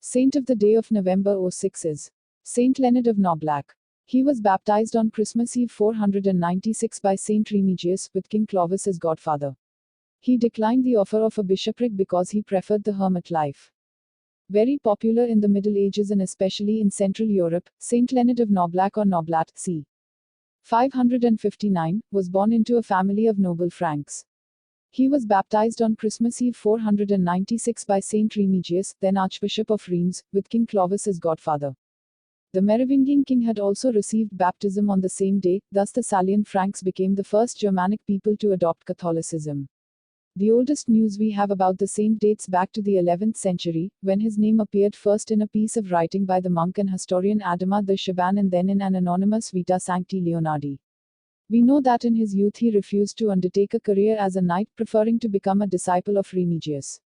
Saint of the day of November 06 is Saint Leonard of NOBLAC. He was baptized on Christmas Eve 496 by Saint Remigius, with King Clovis as godfather. He declined the offer of a bishopric because he preferred the hermit life. Very popular in the Middle Ages and especially in Central Europe, Saint Leonard of Noblac or Noblat, c. 559, was born into a family of noble Franks. He was baptized on Christmas Eve 496 by Saint Remigius, then Archbishop of Reims, with King Clovis as godfather. The Merovingian king had also received baptism on the same day, thus the Salian Franks became the first Germanic people to adopt Catholicism. The oldest news we have about the saint dates back to the 11th century, when his name appeared first in a piece of writing by the monk and historian Adama de Chaban and then in an anonymous Vita Sancti Leonardi. We know that in his youth he refused to undertake a career as a knight, preferring to become a disciple of Remigius.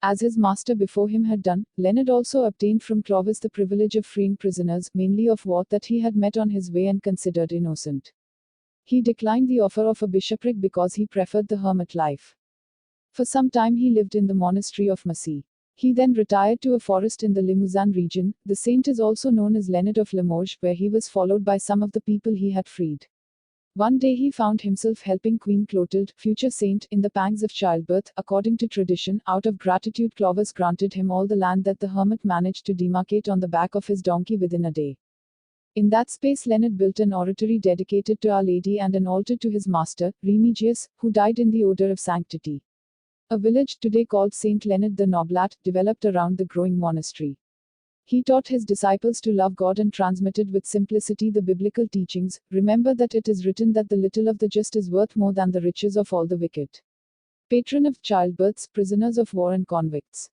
As his master before him had done, Leonard also obtained from Clovis the privilege of freeing prisoners, mainly of war that he had met on his way and considered innocent. He declined the offer of a bishopric because he preferred the hermit life. For some time he lived in the monastery of Massy. He then retired to a forest in the Limousin region. The saint is also known as Leonard of Limoges, where he was followed by some of the people he had freed. One day he found himself helping Queen Clotilde, future saint, in the pangs of childbirth. According to tradition, out of gratitude Clovis granted him all the land that the hermit managed to demarcate on the back of his donkey within a day. In that space Leonard built an oratory dedicated to Our Lady and an altar to his master, Remigius, who died in the odor of sanctity. A village, today called Saint Leonard the Noblat, developed around the growing monastery. He taught his disciples to love God and transmitted with simplicity the biblical teachings. Remember that it is written that the little of the just is worth more than the riches of all the wicked. Patron of childbirths, prisoners of war and convicts.